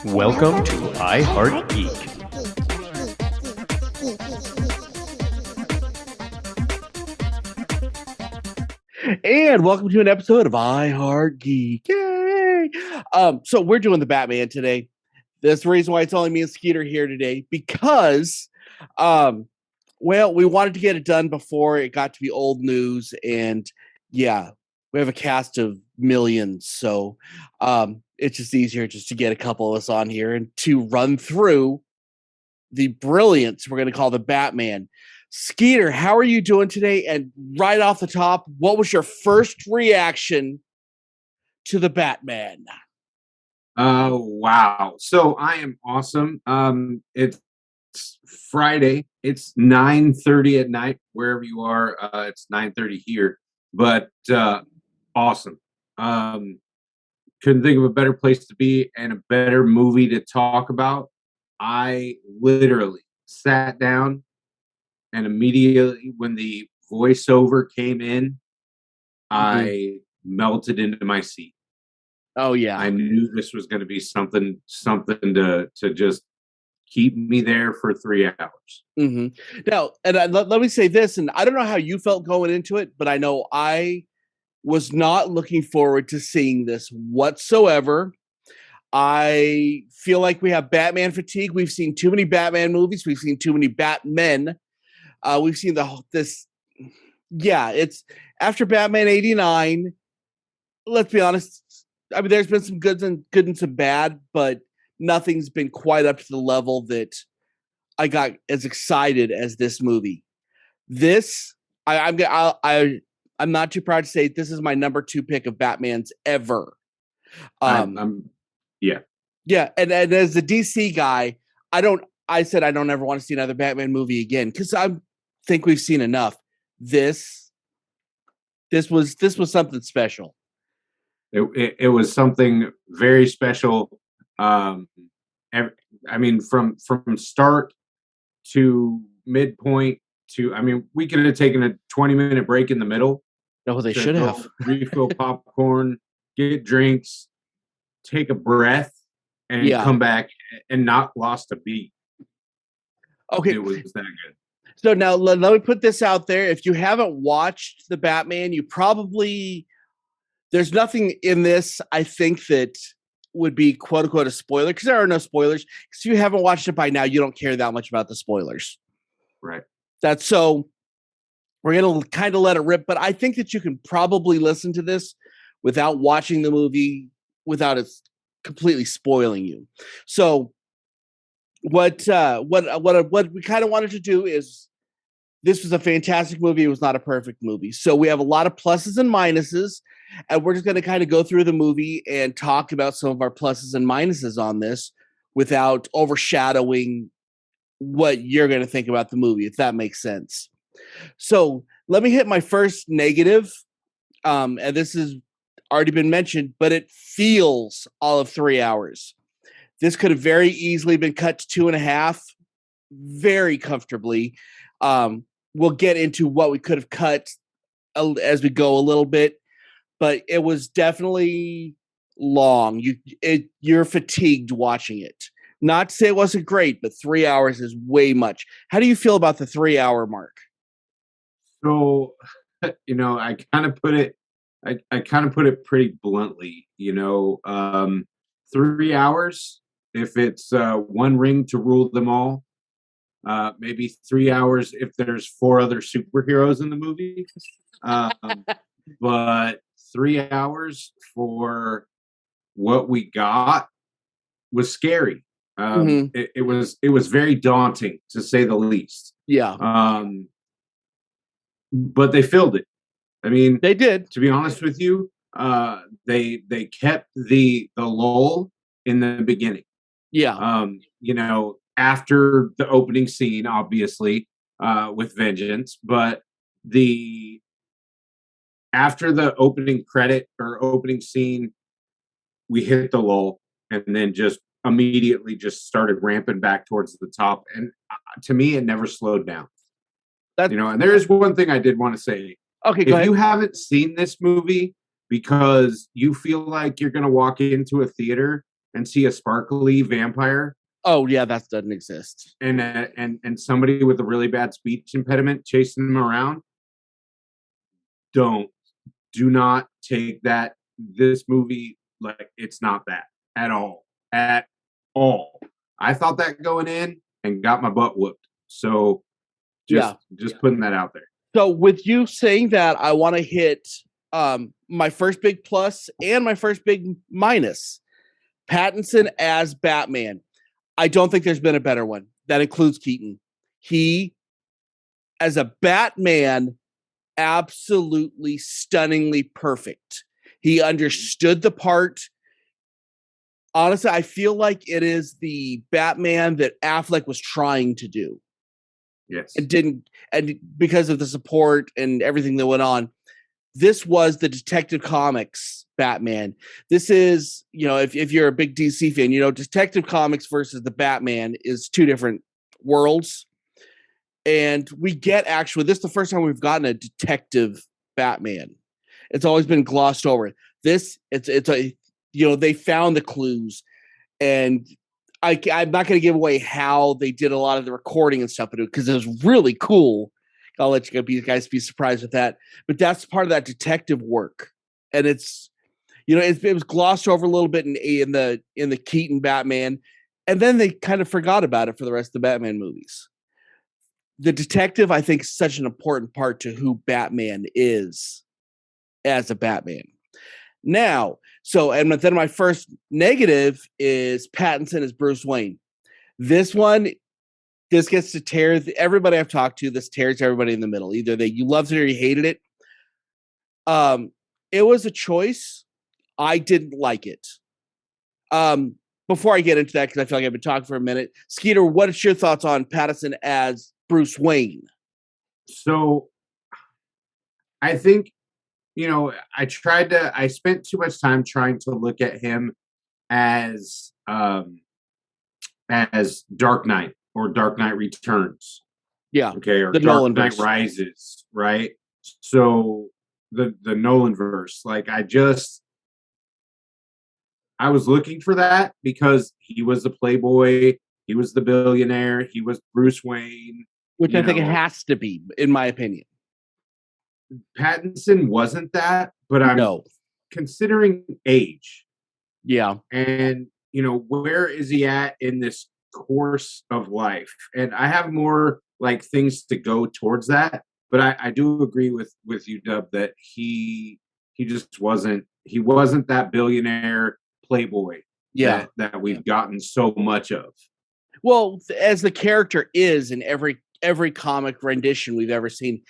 Welcome to I Heart Geek. And welcome to an episode of I Heart Geek. Yay! So we're doing the Batman today. That's the reason why it's only me and Skeeter here today, because we wanted to get it done before it got to be old news, and yeah, we have a cast of millions, so it's just easier just to get a couple of us on here and to run through the brilliance we're going to call the Batman. Skeeter, how are you doing today? And right off the top, what was your first reaction to the Batman? Wow. So I am awesome. It's Friday. It's 9:30 at night, wherever you are. It's 9:30 here, but awesome. Couldn't think of a better place to be and a better movie to talk about. I literally sat down and immediately when the voiceover came in, I melted into my seat. Oh yeah. I knew this was going to be something to just keep me there for 3 hours. Mm-hmm. Now, and let me say this, and I don't know how you felt going into it, but I know I was not looking forward to seeing this whatsoever. I feel like we have Batman fatigue. We've seen too many Batman movies. We've seen too many Batmen. We've seen this. Yeah, it's after Batman '89. Let's be honest. I mean, there's been some good and some bad, but nothing's been quite up to the level that I got as excited as this movie. This, I'm not too proud to say this is my number 2 pick of Batman's ever. Yeah, and as the DC guy, I said I don't ever want to see another Batman movie again because I think we've seen enough. This was something special. It was something very special. I mean, from start to midpoint to, I mean, we could have taken a 20-minute break in the middle. No, they should have. Refill popcorn, get drinks, take a breath, and come back and not lost a beat. Okay. It was that good. So now let me put this out there. If you haven't watched the Batman, there's nothing in this, I think, that would be quote unquote a spoiler, because there are no spoilers. Because if you haven't watched it by now, you don't care that much about the spoilers. Right. So we're going to kind of let it rip, but I think that you can probably listen to this without watching the movie, without it completely spoiling you. So what we kind of wanted to do is, this was a fantastic movie. It was not a perfect movie. So we have a lot of pluses and minuses, and we're just going to kind of go through the movie and talk about some of our pluses and minuses on this without overshadowing what you're going to think about the movie, if that makes sense. So let me hit my first negative. And this has already been mentioned, but it feels all of 3 hours. This could have very easily been cut to 2.5 very comfortably. We'll get into what we could have cut as we go a little bit, but it was definitely long. You're fatigued watching it. Not to say it wasn't great, but 3 hours is way much. How do you feel about the 3 hour mark? So, I kind of put it pretty bluntly, 3 hours, if it's one ring to rule them all. Maybe 3 hours if there's 4 other superheroes in the movie. But 3 hours for what we got was scary. It was very daunting, to say the least. Yeah. But they filled it. I mean, they did. To be honest with you, they kept the lull in the beginning. Yeah. After the opening scene, obviously, with vengeance, but after the opening credit or opening scene, we hit the lull and then just immediately just started ramping back towards the top. And to me, it never slowed down. And there is one thing I did want to say. Okay, go ahead. If you haven't seen this movie because you feel like you're going to walk into a theater and see a sparkly vampire Oh yeah, that doesn't exist. and somebody with a really bad speech impediment chasing them around, do not take that this movie like it's not that at all. At all. I thought that going in and got my butt whooped. So just putting that out there. So with you saying that, I want to hit my first big plus and my first big minus. Pattinson as Batman. I don't think there's been a better one. That includes Keaton. He, as a Batman, absolutely stunningly perfect. He understood the part. Honestly, I feel like it is the Batman that Affleck was trying to do. Yes. And didn't, and because of the support and everything that went on, this was the Detective Comics Batman. This is, if you're a big DC fan, Detective Comics versus the Batman is two different worlds. And we get this is the first time we've gotten a detective Batman. It's always been glossed over. This, they found the clues, and I'm not going to give away how they did a lot of the recording and stuff, because it was really cool. I'll let you guys be surprised with that. But that's part of that detective work, and it's, it was glossed over a little bit in the Keaton Batman, and then they kind of forgot about it for the rest of the Batman movies. The detective, I think, is such an important part to who Batman is as a Batman. Now, and then my first negative is Pattinson as Bruce Wayne. This gets to tear everybody I've talked to. This tears everybody in the middle. Either you loved it or you hated it. It was a choice. I didn't like it. Before I get into that, because I feel like I've been talking for a minute, Skeeter, what is your thoughts on Pattinson as Bruce Wayne? So, I think, I spent too much time trying to look at him as Dark Knight or Dark Knight Returns. Yeah. Okay. Or the Dark Nolan Knight Rises, right? So the Nolan verse, like I was looking for that because he was the playboy, he was the billionaire, he was Bruce Wayne. Which I think it has to be, in my opinion. Pattinson wasn't that, but I'm considering age. Yeah. And, where is he at in this course of life? And I have more like things to go towards that. But I do agree with you, Dub, that he just wasn't that billionaire playboy that we've gotten so much of. Well, as the character is in every comic rendition we've ever seen,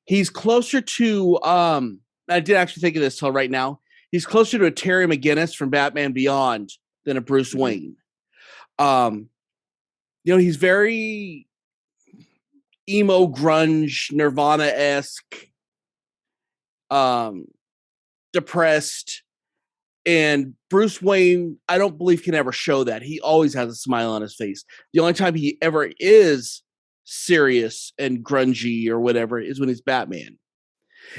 he's closer to I didn't actually think of this till right now. He's closer to a Terry McGinnis from Batman Beyond than a Bruce Wayne. He's very emo grunge, Nirvana-esque, depressed. And Bruce Wayne, I don't believe, can ever show that. He always has a smile on his face. The only time he ever is serious and grungy or whatever is when he's Batman.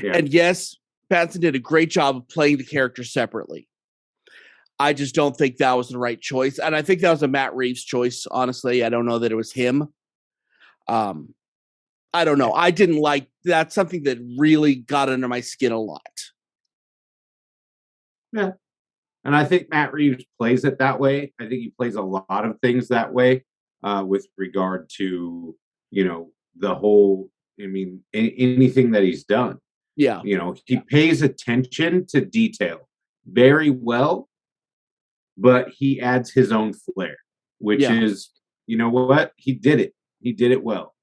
Yeah. And yes, Pattinson did a great job of playing the character separately. I just don't think that was the right choice. And I think that was a Matt Reeves choice, honestly. I don't know that it was him. I don't know. I didn't like that's something that really got under my skin a lot. Yeah. And I think Matt Reeves plays it that way. I think he plays a lot of things that way with regard to, the whole, anything that he's done. Yeah. He pays attention to detail very well, but he adds his own flair, which is, what? He did it. He did it well.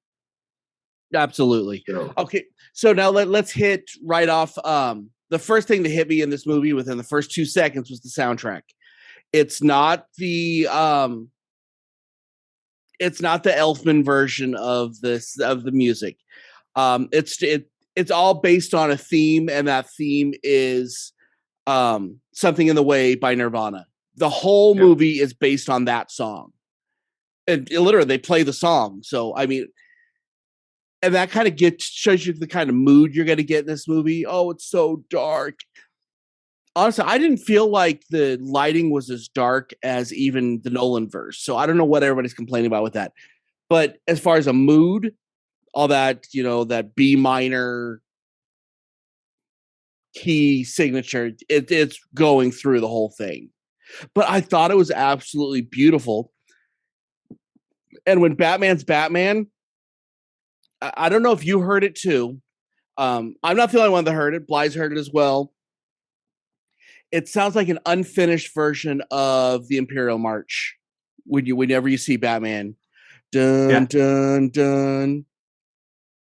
Absolutely. So. Okay. So now let's hit right off. The first thing that hit me in this movie within the first 2 seconds was the soundtrack. It's not the Elfman version of the music. It's all based on a theme, and that theme is Something in the Way by Nirvana. The whole movie is based on that song. And literally they play the song. So and that kind of shows you the kind of mood you're going to get in this movie. Oh, it's so dark. honestly, I didn't feel like the lighting was as dark as even the Nolan verse. So I don't know what everybody's complaining about with that. But as far as a mood, all that, that B minor key signature, it's going through the whole thing. But I thought it was absolutely beautiful. And when Batman's Batman, I don't know if you heard it too. I'm not the only one that heard it. Bly's heard it as well. It sounds like an unfinished version of the Imperial March whenever you see Batman. Dun, Yeah. dun, dun.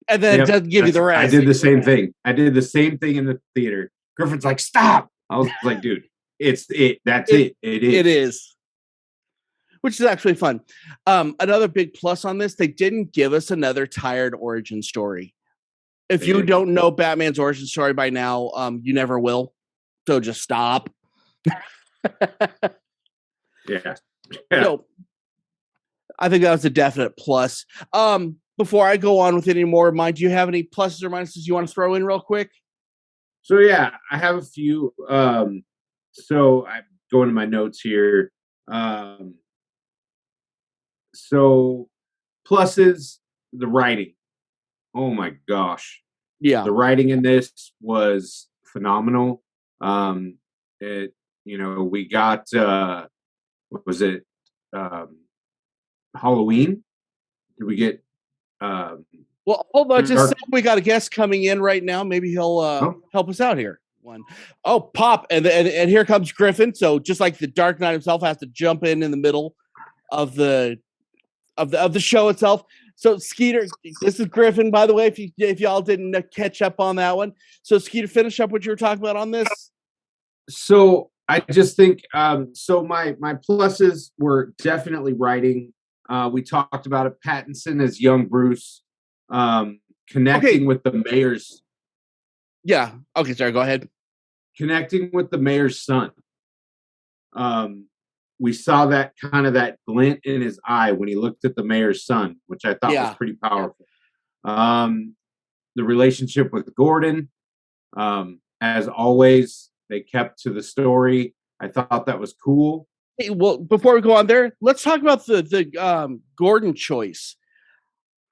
And then it doesn't give you the rest. I did the same thing. I did the same thing in the theater. Griffin's like, stop. I was like, dude, it's it. That's it. It is. It is. Which is actually fun. Another big plus on this, they didn't give us another tired origin story. If you don't know Batman's origin story by now, you never will. So just stop. Yeah. So I think that was a definite plus. Before I go on with any more of mine, do you have any pluses or minuses you want to throw in real quick? So yeah, I have a few. So I'm going to my notes here. So pluses, the writing. Oh my gosh. Yeah. The writing in this was phenomenal. We got what was it? Halloween? Did we get well, hold on just a second. We got a guest coming in right now. Maybe he'll help us out here. Oh, pop. And here comes Griffin. So just like the Dark Knight himself has to jump in the middle of the show itself. So Skeeter, this is Griffin, by the way, if y'all didn't catch up on that one. So Skeeter, finish up what you were talking about on this. So I just think so my pluses were definitely writing. We talked about it. Pattinson as young Bruce, connecting with the mayor's. Yeah. Okay. Sorry. Go ahead. Connecting with the mayor's son. We saw that glint in his eye when he looked at the mayor's son, which I thought was pretty powerful. The relationship with Gordon, as always, they kept to the story. I thought that was cool. Hey, well, before we go on there, let's talk about the Gordon choice.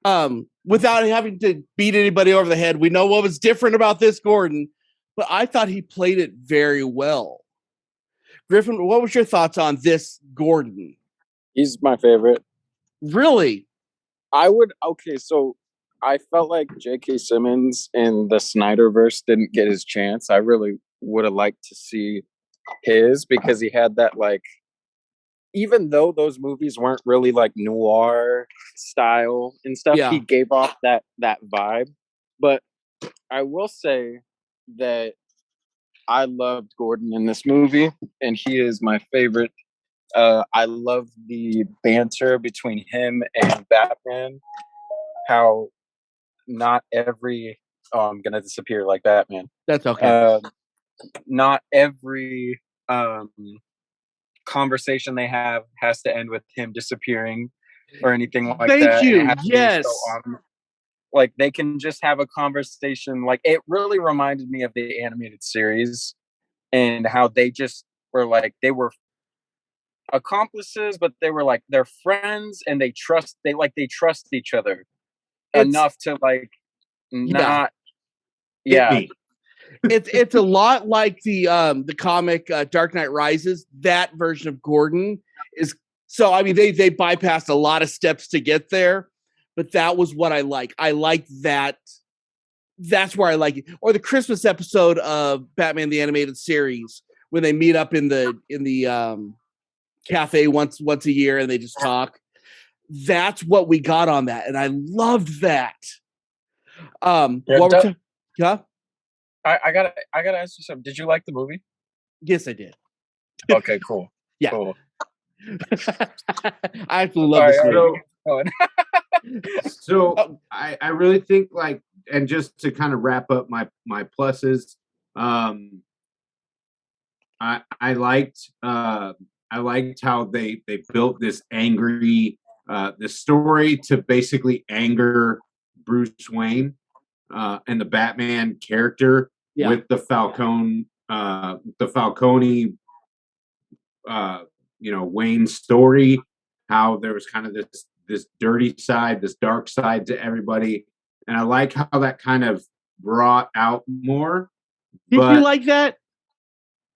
Without having to beat anybody over the head, we know what was different about this Gordon, but I thought he played it very well. Griffin, what was your thoughts on this Gordon? He's my favorite. Really? So I felt like J.K. Simmons in the Snyderverse didn't get his chance. I really would have liked to see his, because he had that, like, even though those movies weren't really like noir style and stuff, he gave off that vibe. But I will say that I loved Gordon in this movie, and he is my favorite. I love the banter between him and Batman. How not every I'm gonna disappear like Batman. That's okay. Not every conversation they have has to end with him disappearing or anything like that. Thank you. Yes. Like, they can just have a conversation. Like, it really reminded me of the animated series and how they just were like, they were accomplices, but they were like, they're friends, and they trust each other enough to like not. Yeah. It's a lot like the comic Dark Knight Rises. That version of Gordon is so. I mean, they bypassed a lot of steps to get there, but that was what I like. I like that. That's where I like it. Or the Christmas episode of Batman the Animated Series when they meet up in the cafe once a year and they just talk. That's what we got on that, and I loved that. Yeah. I gotta ask you something. Did you like the movie? Yes, I did. Okay, cool. Yeah. Cool. I actually love this movie. So I really think, like, and just to kind of wrap up my pluses, I liked how they built this angry this story to basically anger Bruce Wayne and the Batman character with the Falcone the Falcone, Wayne story, how there was kind of this dirty side, this dark side to everybody, and I like how that kind of brought out more. Did you like that?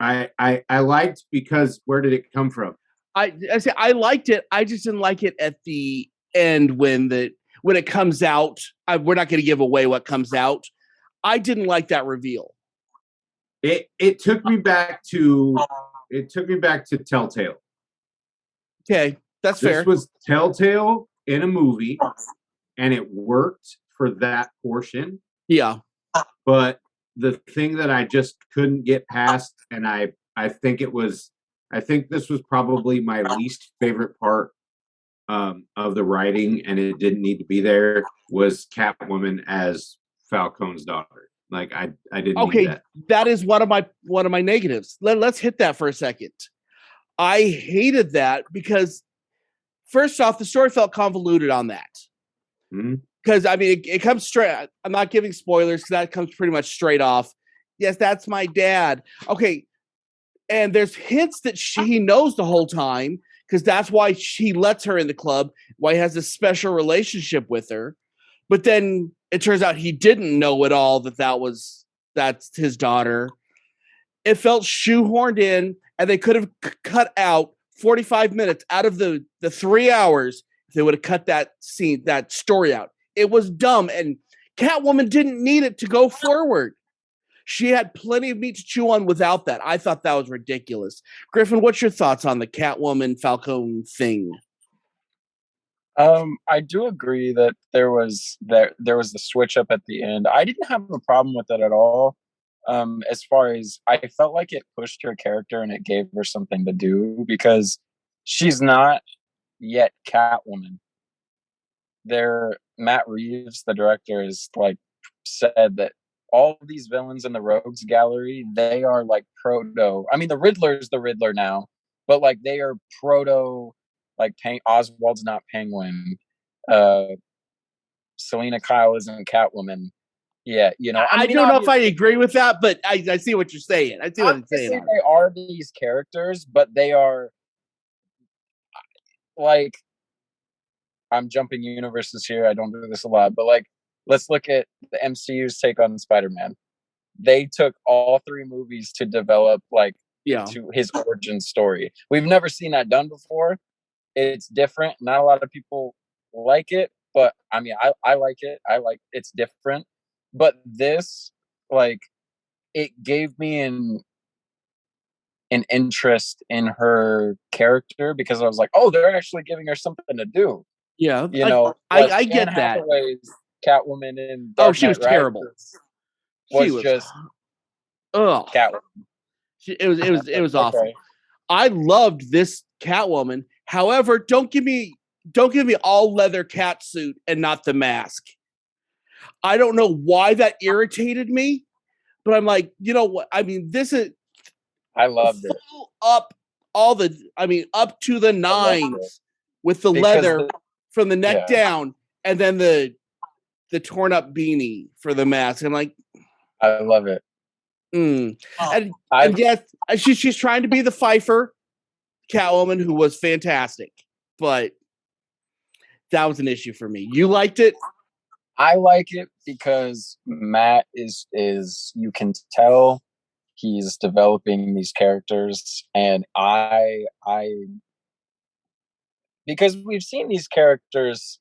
I liked, because where did it come from? I say I liked it. I just didn't like it at the end when it comes out. We're not going to give away what comes out. I didn't like that reveal. It took me back to Telltale. Okay, that's fair. This was Telltale in a movie, and it worked for that portion. Yeah. But the thing that I just couldn't get past, and I think this was probably my least favorite part of the writing, and it didn't need to be there, was Catwoman as Falcone's daughter. Like I didn't need that. That is one of my negatives. Let's hit that for a second. I hated that because, first off, the story felt convoluted on that. Because I mean, it comes straight. I'm not giving spoilers because that comes pretty much straight off. Yes, that's my dad. Okay, and there's hints that he knows the whole time, because that's why he lets her in the club. Why he has a special relationship with her. But then it turns out he didn't know at all that's his daughter. It felt shoehorned in, and they could have cut out 45 minutes out of the 3 hours if they would have cut that story out. It was dumb, and Catwoman didn't need it to go forward. She had plenty of meat to chew on without that. I thought that was ridiculous. Griffin, what's your thoughts on the Catwoman Falcone thing? I do agree that there was the switch up at the end. I didn't have a problem with it at all. As far as I felt like it pushed her character and it gave her something to do, because she's not yet Catwoman. Matt Reeves, the director, is like said that all of these villains in the Rogues Gallery, they are like proto. I mean, the Riddler's the Riddler now, but like they are proto. Like Oswald's not Penguin. Selena Kyle isn't Catwoman. Yeah, I don't know if I agree with that, but I see what you're saying. I see what you're saying. They are these characters, but they are like, I'm jumping universes here. I don't do this a lot, but like, let's look at the MCU's take on Spider-Man. They took all 3 movies to develop to his origin story. We've never seen that done before. It's different. Not a lot of people like it, but I mean, I like it. It's different. But this, it gave me an interest in her character, because I was like, oh, they're actually giving her something to do. Yeah, I get that. Hathaway's Catwoman in Dark she was Knight terrible. Was just Catwoman. It was awful. Okay. I loved this Catwoman. However, don't give me all leather cat suit and not the mask. I don't know why that irritated me, but I'm like, you know what? I mean, this is. I loved it. Up to the nines with the leather from the neck down, and then the torn up beanie for the mask. I'm like, I love it. And yes, she's trying to be the Pfeiffer Catwoman, who was fantastic, but that was an issue for me. You liked it? I like it because Matt is you can tell he's developing these characters, and I because we've seen these characters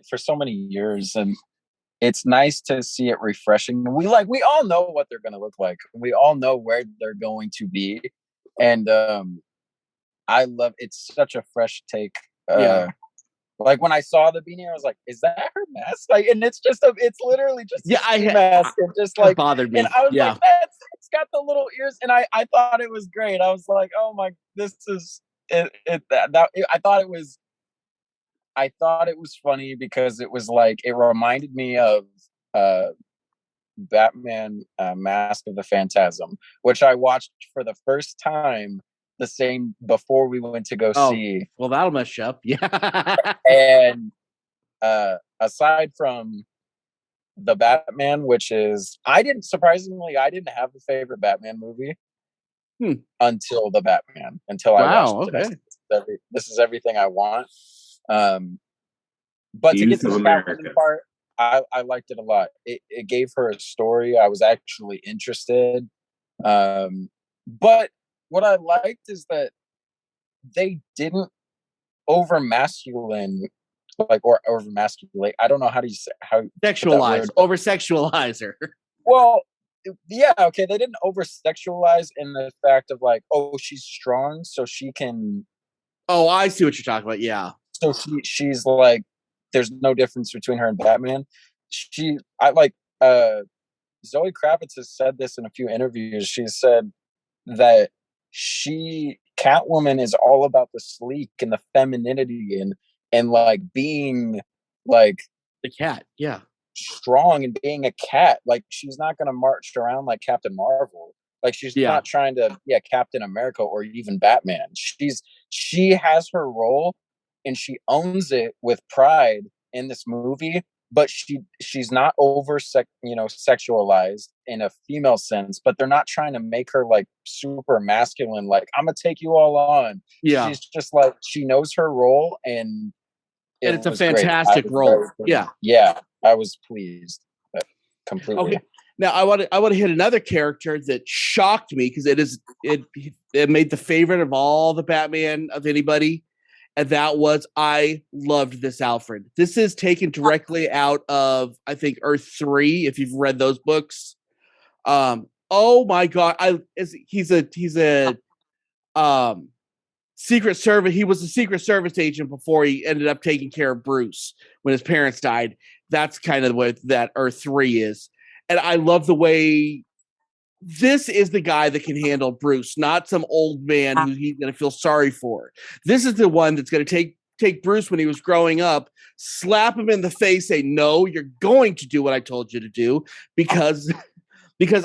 for so many years, and it's nice to see it refreshing. We all know what they're going to look like. We all know where they're going to be, and I love it's such a fresh take. Like when I saw the beanie, I was like, "Is that her mask?" And it's literally just a mask. It just bothered me. And I was like, "It's got the little ears," and I thought it was great. I was like, "Oh my, this is it." I thought it was funny because it was like it reminded me of Batman Mask of the Phantasm, which I watched for the first time the same before we went to go see. Well, that'll mess you up. Yeah. And aside from the Batman, which is I didn't have a favorite Batman movie until the Batman, until I watched it. Okay. This is everything I want. But to get to the Catwoman part, I liked it a lot. It gave her a story. I was actually interested. But what I liked is that they didn't over masculine, like, or over masculate. I don't know how sexualize, over sexualize her. Well, yeah, okay. They didn't over sexualize in the fact of like, oh, she's strong, so she can. Oh, I see what you're talking about. Yeah. So she's like, there's no difference between her and Batman. Zoe Kravitz has said this in a few interviews. She said that Catwoman is all about the sleek and the femininity and like being like the cat, yeah, strong and being a cat. Like she's not gonna march around like Captain Marvel. Like she's not trying to Captain America or even Batman. She has her role and she owns it with pride in this movie, but she's not sexualized in a female sense, but they're not trying to make her like super masculine, like I'm gonna take you all on. She's just like, she knows her role, and it's a fantastic role. Yeah, I was pleased completely. Okay. Now I want to hit another character that shocked me because it made the favorite of all the Batman of anybody. And that was, I loved this Alfred. This is taken directly out of, I think, Earth 3, if you've read those books. Oh my God. He's a Secret Service. He was a Secret Service agent before he ended up taking care of Bruce when his parents died. That's kind of what that Earth 3 is. And I love the way this is the guy that can handle Bruce, not some old man who he's going to feel sorry for. This is the one that's going to take Bruce when he was growing up, slap him in the face, say, no, you're going to do what I told you to do because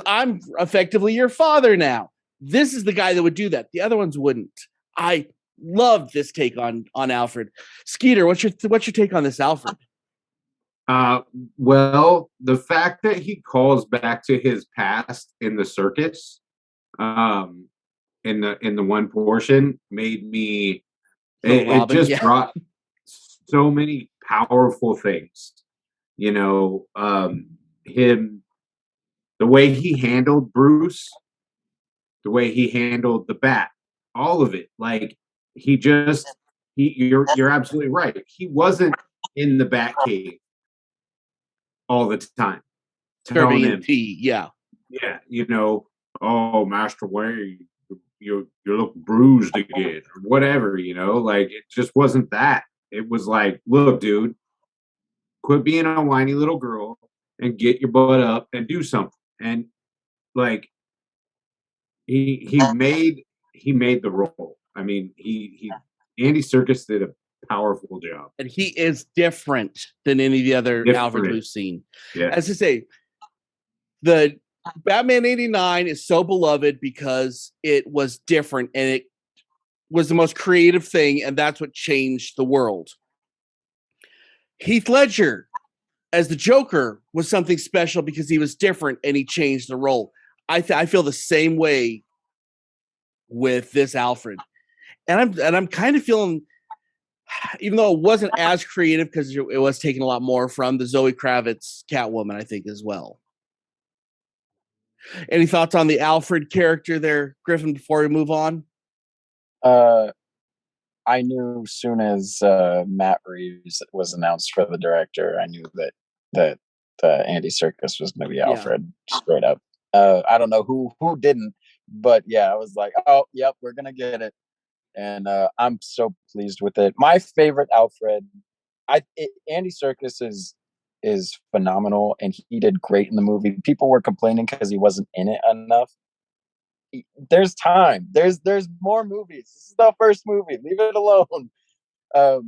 I'm effectively your father now. This is the guy that would do that. The other ones wouldn't. I love this take on Alfred. Skeeter, what's your take on this Alfred? Well, the fact that he calls back to his past in the circus, in the one portion made me, it just brought so many powerful things, him, the way he handled Bruce, the way he handled the Bat, all of it. Like you're absolutely right. He wasn't in the Bat cave all the time, telling him, yeah, oh, Master Wayne, you look bruised again, or whatever, like it just wasn't that. It was like, look, dude, quit being a whiny little girl and get your butt up and do something. And like he made the role. I mean, Andy Serkis did a powerful job, and he is different than any of the other Alfred we've seen. Yeah. As I say, the Batman 89 is so beloved because it was different and it was the most creative thing, and that's what changed the world. Heath Ledger as the Joker was something special because he was different and he changed the role. I feel the same way with this Alfred, and I'm kind of feeling, even though it wasn't as creative because it was taking a lot more from the Zoe Kravitz Catwoman, I think, as well. Any thoughts on the Alfred character there, Griffin, before we move on? I knew as soon as Matt Reeves was announced for the director, I knew that Andy Serkis was going to be Alfred, straight up. I don't know who didn't, but yeah, I was like, oh, yep, we're going to get it. And I'm so pleased with it. My favorite Alfred, Andy Serkis is phenomenal, and he did great in the movie. People were complaining because he wasn't in it enough. There's time. There's more movies. This is the first movie. Leave it alone. A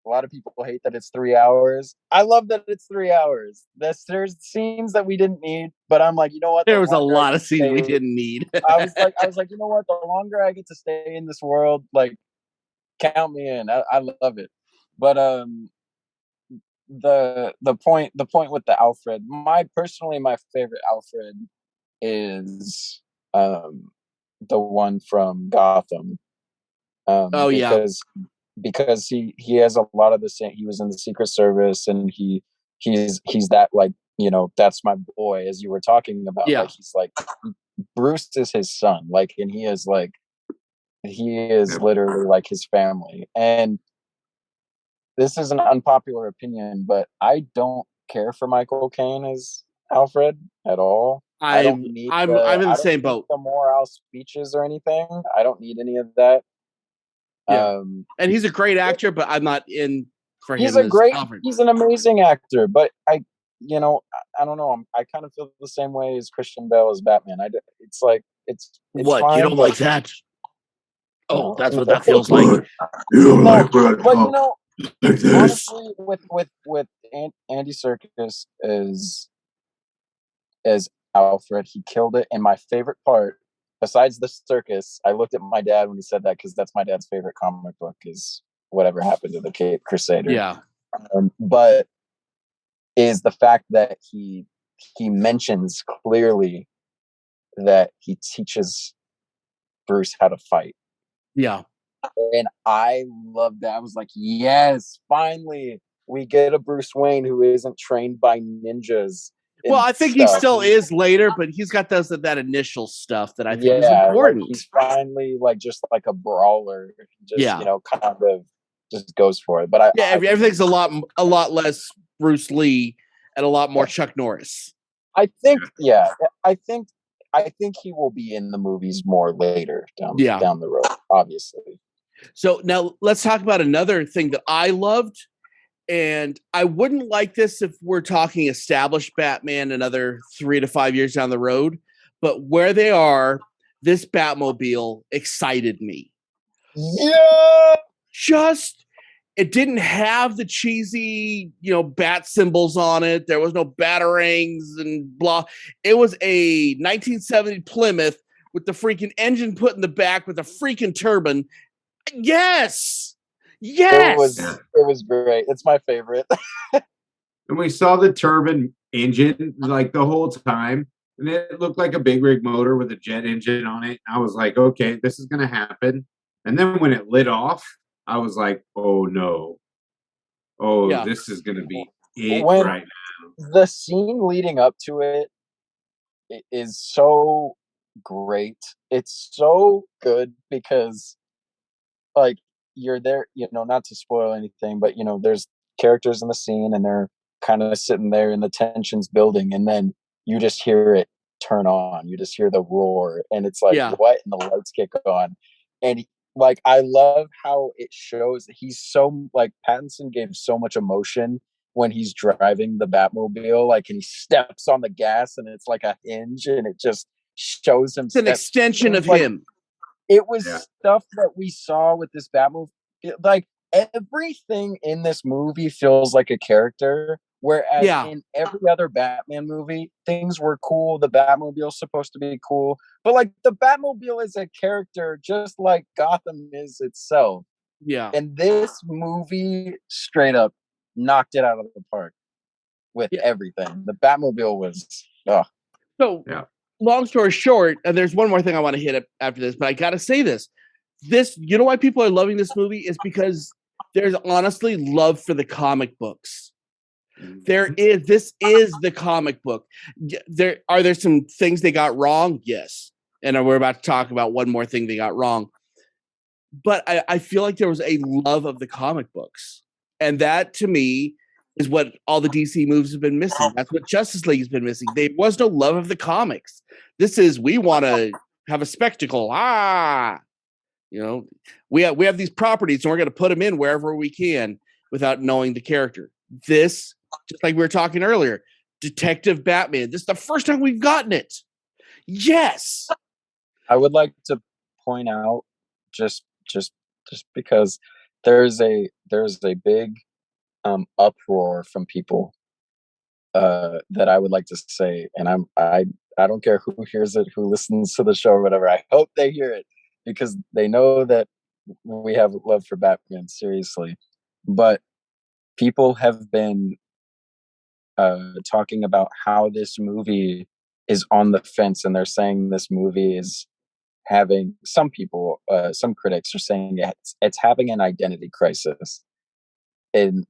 lot of people hate that it's 3 hours. I love that it's 3 hours. There's scenes that we didn't need, but I'm like, you know what? There was a lot of scenes we didn't need. I was like, you know what? The longer I get to stay in this world, like, count me in. I love it. But the point with the Alfred. My favorite Alfred is the one from Gotham. Oh yeah, Because he has a lot of the same. He was in the Secret Service, and he's that, like, that's my boy, as you were talking about. yeah. Like, he's like, Bruce is his son, like, and he is Yeah. literally like his family. And this is an unpopular opinion, but I don't care for Michael Caine as Alfred at all. I don't need I'm in the I don't same need boat. the morale speeches or anything. I don't need any of that. Yeah, Um, and he's a great actor, but I'm not in for he's him a as great, Alfred. he's an amazing actor, but I don't know. I kind of feel the same way as Christian Bale as Batman. It's like it's What, you fine, don't but like that? Oh, no, that's what that feels like. But you don't no. like Red But Hot like this. honestly, with Andy Serkis as Alfred, he killed it. And my favorite part, besides the circus, I looked at my dad when he said that, because that's my dad's favorite comic book, is Whatever Happened to the Cape Crusader. Yeah, But is the fact that he mentions clearly that he teaches Bruce how to fight. yeah. And I love that. I was like, yes, finally we get a Bruce Wayne who isn't trained by ninjas Well, and I think he stuff. still is later, but he's got that initial stuff that I think is Yeah, like important. he's finally like just like a brawler, just Yeah, kind of just goes for it. But I everything's a lot less Bruce Lee and a lot more Chuck Norris. I think, yeah, I think he will be in the movies more later Yeah. down the road, obviously. So now let's talk about another thing that I loved. And I wouldn't like this if we're talking established Batman another 3 to 5 years down the road. But where they are, this Batmobile excited me. Yeah. It didn't have the cheesy, bat symbols on it. There was no batarangs and blah. It was a 1970 Plymouth with the freaking engine put in the back with a freaking turbine. Yes. Yes. It was great. It's my favorite. And we saw the turbine engine like the whole time, and it looked like a big rig motor with a jet engine on it. I was like, okay, this is gonna happen. And then when it lit off, I was like, oh no. Oh, Yeah. this is gonna be it When right now. the scene leading up to it is so great. It's so good because, like, you're there, not to spoil anything, but there's characters in the scene, and they're kind of sitting there, and the tension's building, and then you just hear it turn on. You just hear the roar, and it's like, Yeah. what? And the lights kick on, and like, I love how it shows he's so, like, Pattinson gave so much emotion when he's driving the Batmobile, like, and he steps on the gas, and it's like a hinge, and it just shows him. It's an extension of like, him. it was stuff that we saw with this Batmobile. Like, everything in this movie feels like a character, whereas in every other Batman movie, things were cool. The Batmobile's supposed to be cool, but like, the Batmobile is a character, just like Gotham is itself. Yeah. And this movie straight up knocked it out of the park with everything. The Batmobile was. So, long story short, and there's one more thing I want to hit after this, but I got to say this. You know why people are loving this movie is because there's honestly love for the comic books. This is the comic book. Are there some things they got wrong? Yes. And we're about to talk about one more thing they got wrong. But I feel like there was a love of the comic books. And that, to me, is what all the DC movies have been missing. That's what Justice League has been missing. There was no love of the comics. This is, we want to have a spectacle. We have these properties, and we're going to put them in wherever we can without knowing the character. This, just like we were talking earlier, Detective Batman. This is the first time we've gotten it. Yes. I would like to point out, just because there's a big uproar from people that I would like to say, and I don't care who hears it, who listens to the show or whatever. I hope they hear it, because they know that we have love for Batman, seriously. But people have been talking about how this movie is on the fence, and they're saying this movie is having some people, some critics are saying it's having an identity crisis. And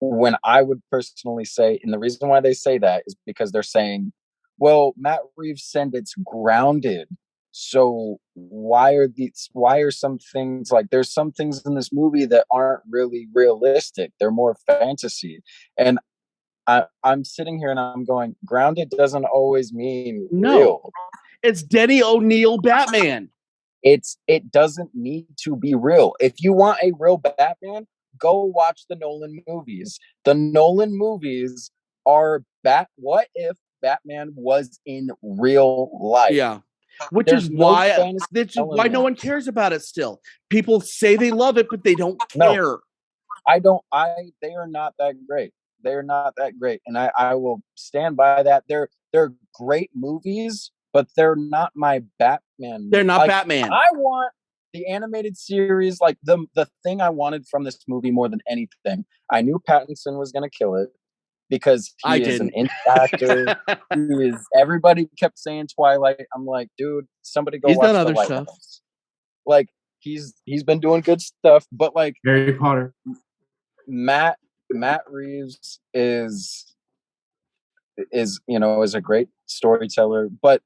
when I would personally say, and the reason why they say that is because they're saying, well, Matt Reeves said it's grounded. So why are some things like, there's some things in this movie that aren't really realistic. They're more fantasy. And I'm sitting here and I'm going, grounded doesn't always mean real. It's Denny O'Neil Batman. It doesn't need to be real. If you want a real Batman, go watch the Nolan movies. The Nolan movies are what if Batman was in real life? Yeah. Which is why no one cares about it still. People say they love it, but they don't care. They are not that great. They're not that great. And I will stand by that. They're great movies, but they're not my Batman. They're not Batman. I want the animated series, like the thing I wanted from this movie more than anything. I knew Pattinson was going to kill it because he is an indie actor. Everybody kept saying Twilight. I'm like, dude, somebody go watch the Lighthouse. Like, he's been doing good stuff, but like Harry Potter. Matt Reeves is a great storyteller, but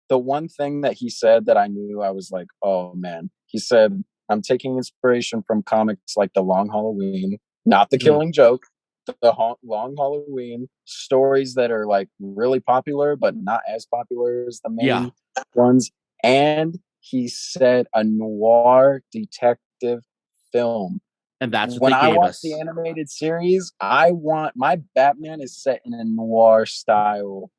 the one thing that he said that I knew, I was like, oh man, he said, I'm taking inspiration from comics like The Long Halloween, not The Killing Joke, the Long Halloween, stories that are like really popular, but not as popular as the main ones. And he said a noir detective film. And that's when I watch the animated series, I want my Batman is set in a noir style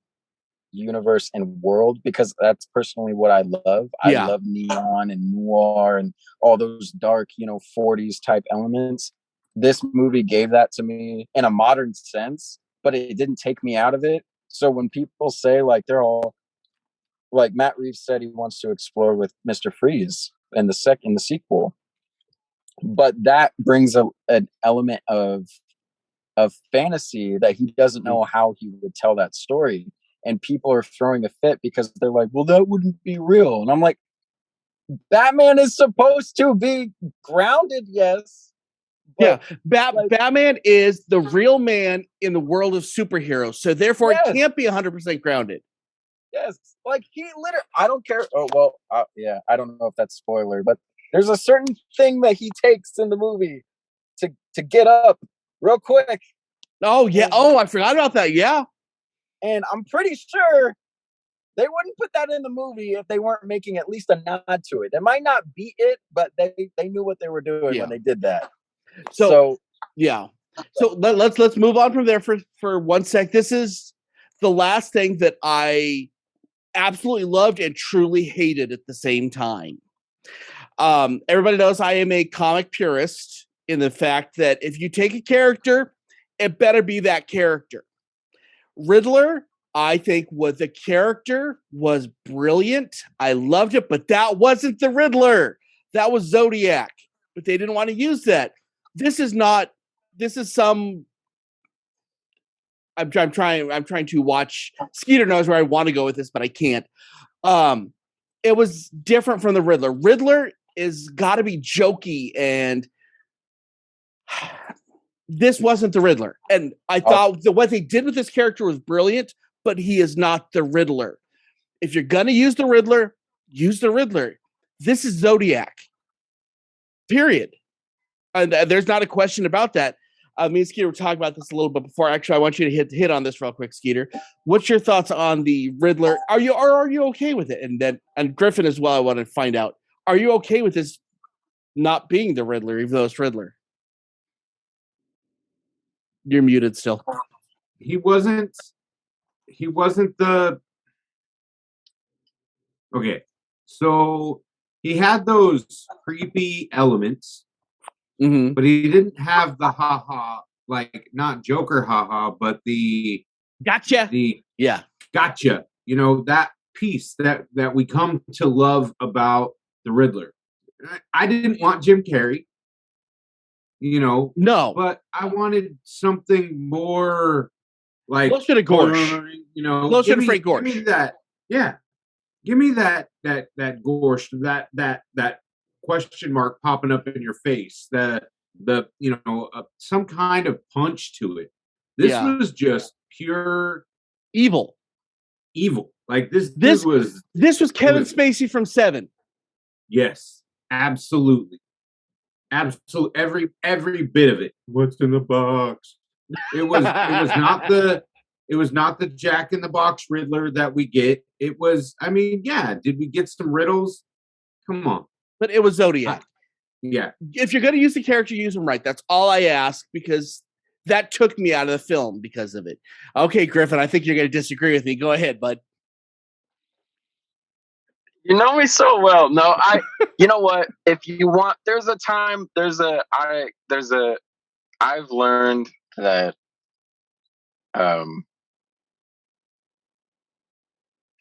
universe and world, because that's personally what I love. I love neon and noir and all those dark, 40s type elements. This movie gave that to me in a modern sense, but it didn't take me out of it. So when people say like they're all like, Matt Reeves said he wants to explore with Mr. Freeze in the sequel, but that brings an element of fantasy that he doesn't know how he would tell that story. And people are throwing a fit because they're like, well, that wouldn't be real. And I'm like, Batman is supposed to be grounded, yes. Batman is the real man in the world of superheroes. So therefore, it can't be 100% grounded. Yes. Like, he literally, I don't care. Oh, well, I don't know if that's spoiler, but there's a certain thing that he takes in the movie to get up real quick. Oh, yeah. I forgot about that. Yeah. And I'm pretty sure they wouldn't put that in the movie if they weren't making at least a nod to it. They might not be it, but they knew what they were doing when they did that. So let's move on from there for 1 sec. This is the last thing that I absolutely loved and truly hated at the same time. Everybody knows I am a comic purist in the fact that if you take a character, it better be that character. Riddler, I think the character was brilliant. I loved it, but that wasn't the Riddler. That was Zodiac, but they didn't want to use that. This is some. I'm trying to watch. Skeeter knows where I want to go with this, but I can't. It was different from the Riddler. Riddler is got to be jokey, and this wasn't the Riddler. And I thought what they did with this character was brilliant, but he is not the Riddler. If you're going to use the Riddler, use the Riddler. This is Zodiac. Period. And there's not a question about that. Me and Skeeter were talking about this a little bit before. Actually, I want you to hit on this real quick, Skeeter. What's your thoughts on the Riddler? Are you okay with it? And Griffin as well, I want to find out. Are you okay with this not being the Riddler, even though it's Riddler? You're muted still. He wasn't the... Okay. So he had those creepy elements, but he didn't have the haha, like not Joker haha, but the gotcha. Gotcha. That piece that we come to love about the Riddler. I didn't want Jim Carrey. No. but I wanted something more like Closer to Gorsh. Closer to Frank Gorsh. Give me that. Yeah. Give me that Gorsh, that question mark popping up in your face, some kind of punch to it. This was just pure evil. Like this was Kevin Spacey from Seven. Yes, absolutely. Absolutely, every bit of it. What's in the box? It was not the Jack in the Box Riddler that we get. It was, did we get some riddles? Come on. But it was Zodiac. Yeah. If you're going to use the character, use him right. That's all I ask, because that took me out of the film because of it. Okay, Griffin, I think you're going to disagree with me. Go ahead, bud. You know me so well. No, you know what? If you want, I've learned that,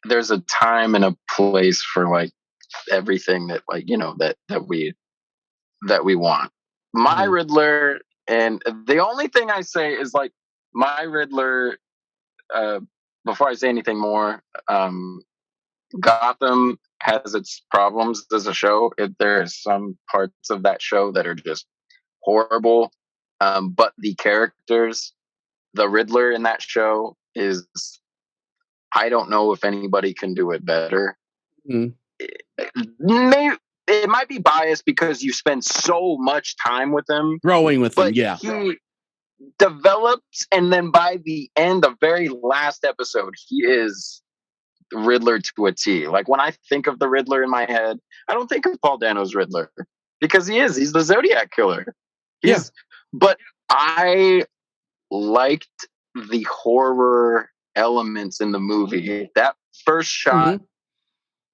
there's a time and a place for like everything that that we want. My Riddler, and the only thing I say is like my Riddler, before I say anything more, Gotham has its problems as a show. There are some parts of that show that are just horrible. But the characters, the Riddler in that show is, I don't know if anybody can do it better. Maybe it might be biased because you spend so much time with him, growing with him. Yeah, he develops, and then by the end, the very last episode, he is Riddler to a T. Like when I think of the Riddler in my head, I don't think of Paul Dano's Riddler, because he's the Zodiac killer. But I liked the horror elements in the movie. That first shot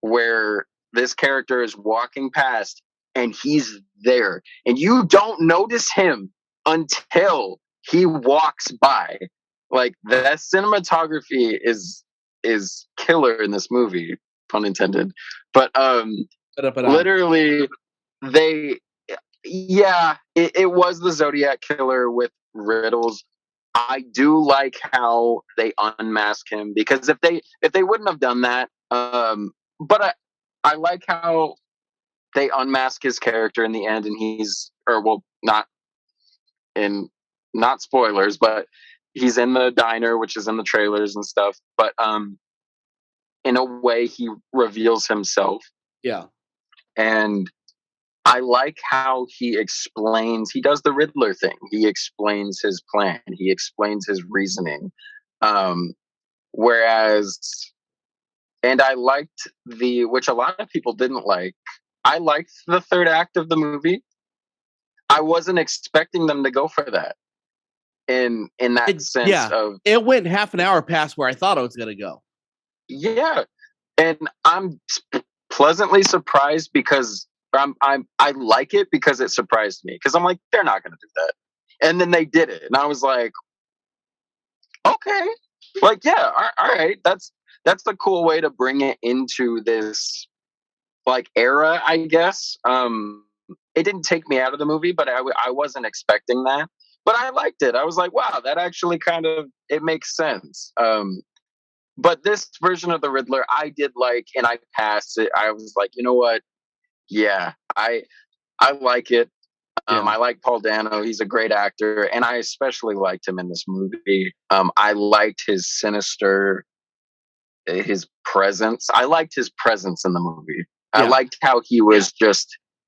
where this character is walking past and he's there, and you don't notice him until he walks by. Like, that cinematography is killer in this movie, pun intended. But literally, it was the Zodiac killer with riddles. I do like how they unmask him, because if they wouldn't have done that, but I like how they unmask his character in the end, and not spoilers, but he's in the diner, which is in the trailers and stuff. But in a way, he reveals himself. Yeah, and I like how he does the Riddler thing. He explains his plan. He explains his reasoning. And I liked which a lot of people didn't like, I liked the third act of the movie. I wasn't expecting them to go for that. In that sense of, it went half an hour past where I thought it was going to go. Yeah. And I'm pleasantly surprised, because I like it because it surprised me, because I'm like, they're not going to do that, and then they did it, and I was like, okay, like, yeah, all right, that's a cool way to bring it into this like era, I guess. It didn't take me out of the movie, but I wasn't expecting that, but I liked it. I was like, wow, that actually kind of, it makes sense. But this version of the Riddler, I did like, and I passed it. I was like, you know what? Yeah, I like it. I like Paul Dano. He's a great actor, and I especially liked him in this movie. I liked his presence. I liked his presence in the movie. Yeah. I liked how he was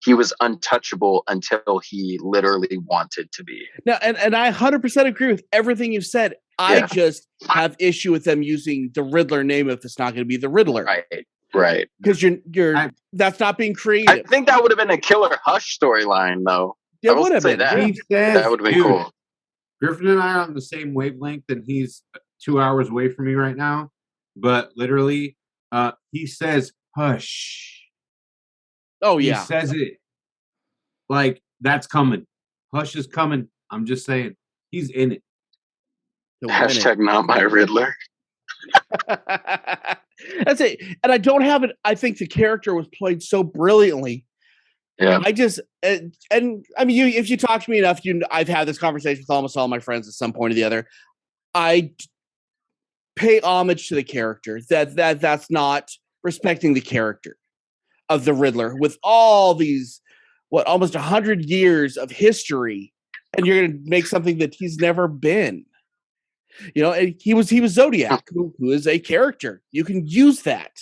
he was untouchable until he literally wanted to be. Now, and I 100% agree with everything you've said. I just have issue with them using the Riddler name if it's not going to be the Riddler. Right. Because that's not being creative. I think that would have been a killer Hush storyline, though. It would have been. That would have been cool. Griffin and I are on the same wavelength, and he's 2 hours away from me right now. But literally, he says hush. Oh, yeah. He says it like that's coming. Hush is coming. I'm just saying. He's in it. Hashtag not my Riddler. That's it. And I don't have it. I think the character was played so brilliantly Yeah. I just and I mean, if you talk to me enough, I've had this conversation with almost all my friends at some point or the other. I pay homage to the character. That's not respecting the character of the Riddler with all these almost 100 years of history, and you're going to make something that he's never been. And he was Zodiac, who is a character. You can use that,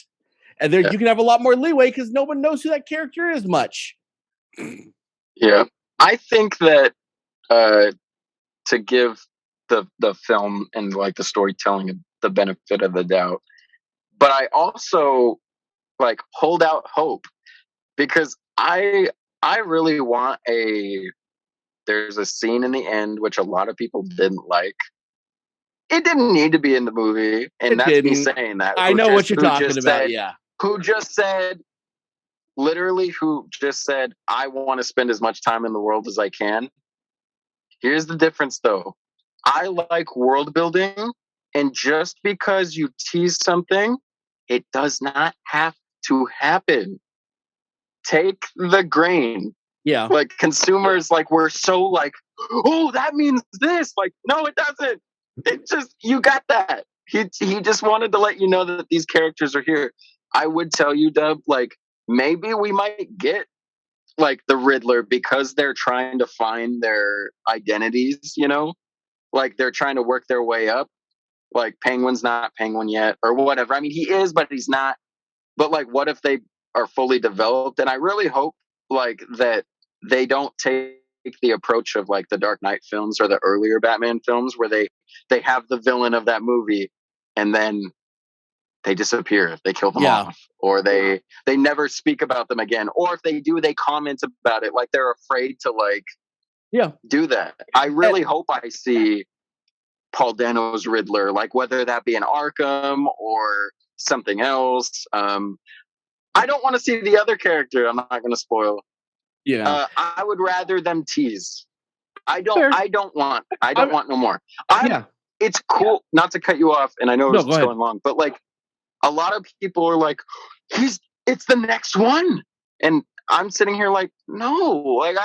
and there you can have a lot more leeway because no one knows who that character is much. Yeah, I think that to give the film and like the storytelling the benefit of the doubt, but I also like hold out hope because I really want there's a scene in the end which a lot of people didn't like. It didn't need to be in the movie, and that's me saying that. I know what you're talking about. Who just said, I want to spend as much time in the world as I can. Here's the difference, though. I like world building, and just because you tease something, it does not have to happen. Take the grain. Yeah. Like consumers, like we're so like, oh, that means this. Like, no, it doesn't. It just, you got that. He just wanted to let you know that these characters are here. I would tell you, Dub, like maybe we might get like the Riddler because they're trying to find their identities, like they're trying to work their way up. Like Penguin's not Penguin yet or whatever. I mean, he is, but he's not. But like, what if they are fully developed? And I really hope like that they don't take the approach of like the Dark Knight films or the earlier Batman films where they have the villain of that movie and then they disappear, they kill them off, or they never speak about them again, or if they do, they comment about it like they're afraid to like do that. I really hope I see Paul Dano's Riddler, like whether that be in Arkham or something else. I don't want to see the other character. I'm not going to spoil. I would rather them tease. I don't want no more. It's cool not to cut you off, and I know it's going long, but like a lot of people are like, it's the next one, and I'm sitting here like, no, like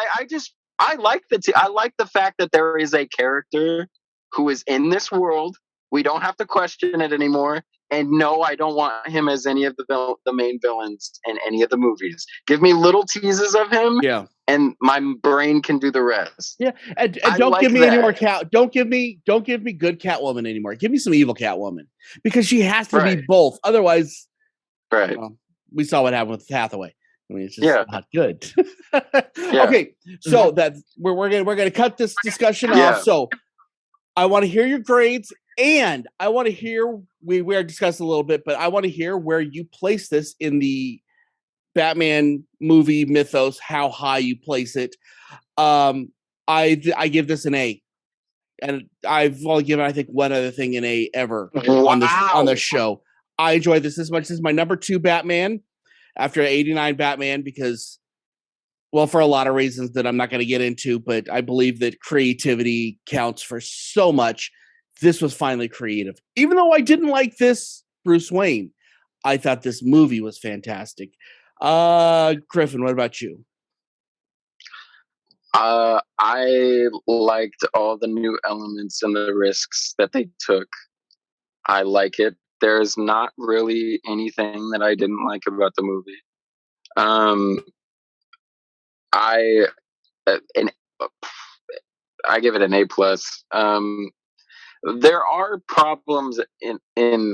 I like the fact that there is a character who is in this world. We don't have to question it anymore. And no, I don't want him as any of the main villains in any of the movies. Give me little teases of him. Yeah. And my brain can do the rest. Yeah. And don't give me any more don't give me good Catwoman anymore. Give me some evil Catwoman. Because she has to be both. Otherwise, we saw what happened with Hathaway. I mean, it's just not good. Okay. So that we're gonna cut this discussion off. So I want to hear your grades. And I want to hear, we are discussing a little bit, but I want to hear where you place this in the Batman movie mythos, how high you place it. I give this an A. And I've only given, I think, one other thing an A ever on this show. I enjoy this as much as my number 2 Batman after 89 Batman because, well, for a lot of reasons that I'm not going to get into, but I believe that creativity counts for so much. This was finally creative. Even though I didn't like this Bruce Wayne, I thought this movie was fantastic. Griffin, what about you? I liked all the new elements and the risks that they took. I like it. There's not really anything that I didn't like about the movie. I give it an A+. There are problems in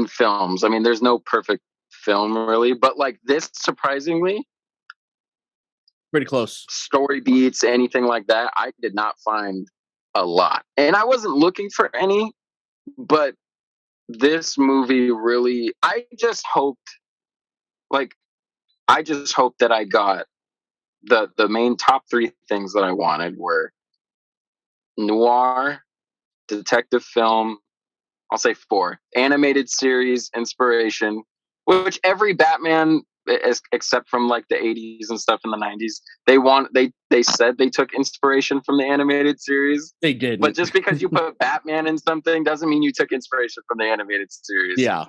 films. I mean, there's no perfect film really, but like this, surprisingly, pretty close. Story beats, anything like that, I did not find a lot, and I wasn't looking for any. But this movie really, I just hoped that I got the main top 3 things that I wanted were noir, detective film, I'll say 4, animated series, inspiration, which every Batman, except from like the 80s and stuff in the 90s, they said they took inspiration from the animated series. They did. But just because you put Batman in something doesn't mean you took inspiration from the animated series. Yeah.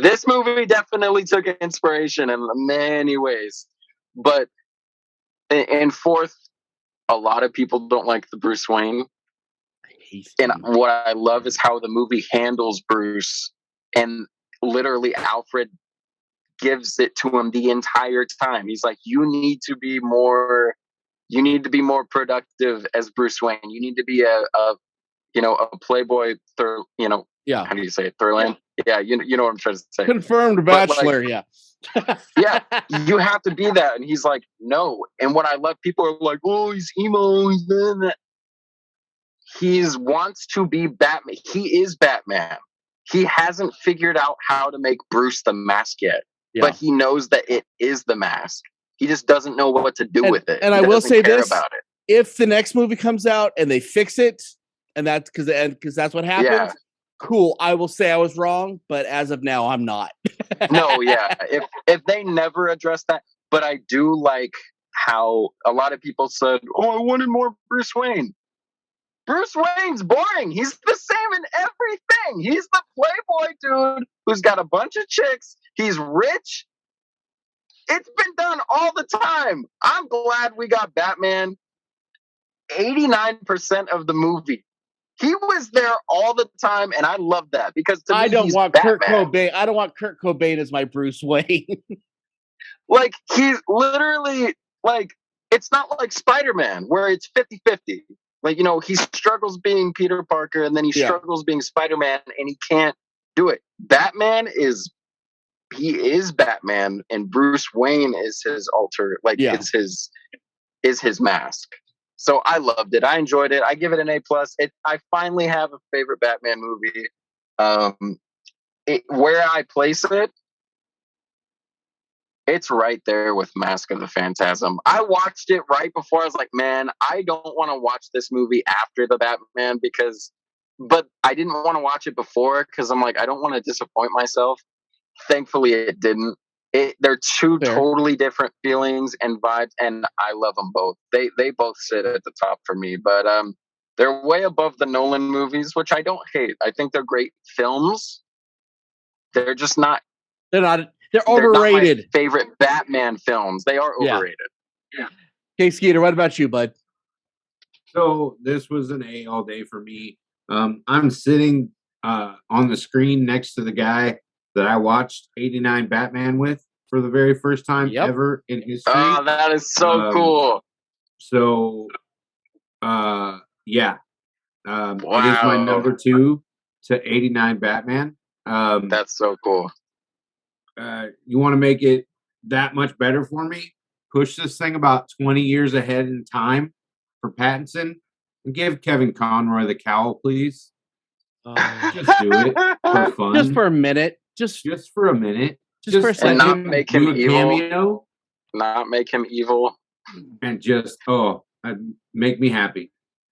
This movie definitely took inspiration in many ways. But and fourth, a lot of people don't like the Bruce Wayne. And what I love is how the movie handles Bruce, and literally Alfred gives it to him the entire time. He's like, you need to be more productive as Bruce Wayne. You need to be a playboy, Yeah. How do you say it? Thurland? Yeah, you know what I'm trying to say. Confirmed bachelor, yeah. Yeah, you have to be that. And he's like, no. And what I love, people are like, oh, he's emo, he's that. He wants to be Batman. He is Batman. He hasn't figured out how to make Bruce the mask yet, but he knows that it is the mask. He just doesn't know what to do with it. And I will say this: about it. If the next movie comes out and they fix it, and that's because that's what happens, cool. I will say I was wrong, but as of now, I'm not. No, yeah. If they never address that, but I do like how a lot of people said, "Oh, I wanted more Bruce Wayne." Bruce Wayne's boring. He's the same in everything. He's the playboy dude who's got a bunch of chicks. He's rich. It's been done all the time. I'm glad we got Batman. 89% of the movie. He was there all the time, and I love that because to me, I don't want Batman. Kurt Cobain. I don't want Kurt Cobain as my Bruce Wayne. Like, he's literally, like, it's not like Spider-Man where it's 50-50. Like, he struggles being Peter Parker, and then he struggles being Spider-Man, and he can't do it. Batman is Batman, and Bruce Wayne is his alter, is his mask. So I loved it. I enjoyed it. I give it an A+. I finally have a favorite Batman movie. Where I place it, it's right there with Mask of the Phantasm. I watched it right before. I was like, man, I don't want to watch this movie after the Batman but I didn't want to watch it before because I'm like, I don't want to disappoint myself. Thankfully, it didn't. They're two totally different feelings and vibes, and I love them both. They both sit at the top for me, but they're way above the Nolan movies, which I don't hate. I think they're great films. They're just not. They're not. They're overrated. Not my favorite Batman films. They are overrated. Yeah. Okay, Skeeter, what about you, bud? So this was an A all day for me. I'm sitting on the screen next to the guy that I watched 89 Batman with for the very first time ever in history. Oh, that is so cool. So, wow. It is my number 2 to 89 Batman. That's so cool. You want to make it that much better for me? Push this thing about 20 years ahead in time for Pattinson and give Kevin Conroy the cowl, please. Just do it for fun. Just for a minute. Just for a minute. Just for a second. Not make him evil. Cameo, not make him evil. And just, make me happy.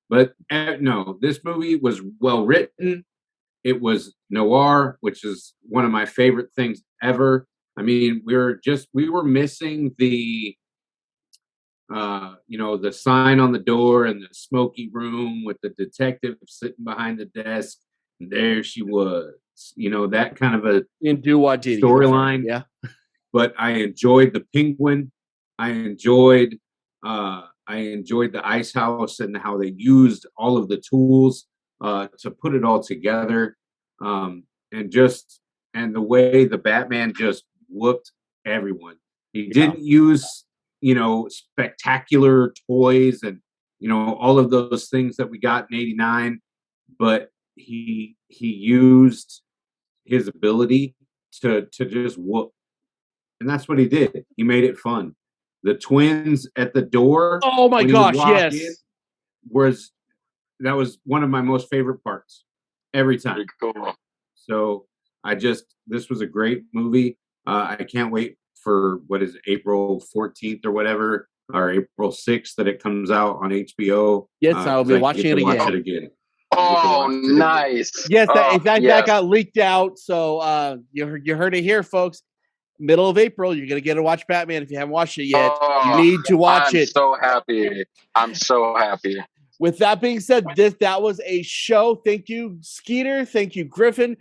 But no, this movie was well written. It was noir, which is one of my favorite things ever. I mean, we were missing the, the sign on the door and the smoky room with the detective sitting behind the desk. And there she was, that kind of a storyline. Yeah. But I enjoyed the Penguin. I enjoyed the ice house and how they used all of the tools to put it all together. And the way the Batman just whooped everyone. He didn't use, spectacular toys and, all of those things that we got in 89, but he used his ability to just whoop. And that's what he did. He made it fun. The twins at the door. Oh my gosh, yes. That was one of my most favorite parts every time. Cool. So this was a great movie. I can't wait for April 14th or whatever, or April 6th that it comes out on HBO. Yes, I'll be watching it again. Oh, nice. Yes, that got leaked out. So you heard it here, folks. Middle of April, you're going to get to watch Batman if you haven't watched it yet. You need to watch it. I'm so happy. With that being said, that was a show. Thank you, Skeeter. Thank you, Griffin.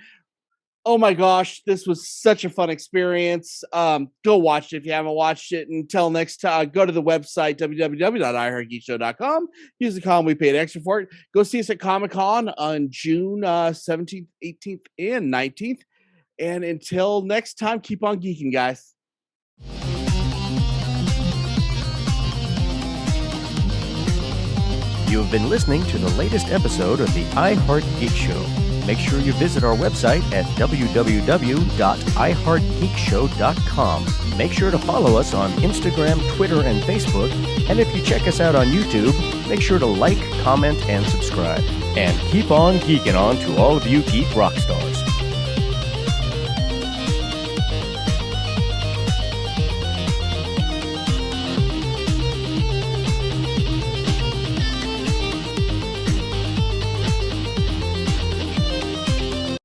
Oh my gosh, this was such a fun experience. Go watch it if you haven't watched it. Until next time, go to the website, www.iheartgeekshow.com. Use the column we paid extra for it. Go see us at Comic-Con on June 17th, 18th, and 19th. And until next time, keep on geeking, guys. You have been listening to the latest episode of the iHeart Geek Show. Make sure you visit our website at www.iheartgeekshow.com. Make sure to follow us on Instagram, Twitter, and Facebook. And if you check us out on YouTube, make sure to like, comment, and subscribe. And keep on geeking on to all of you geek rock stars.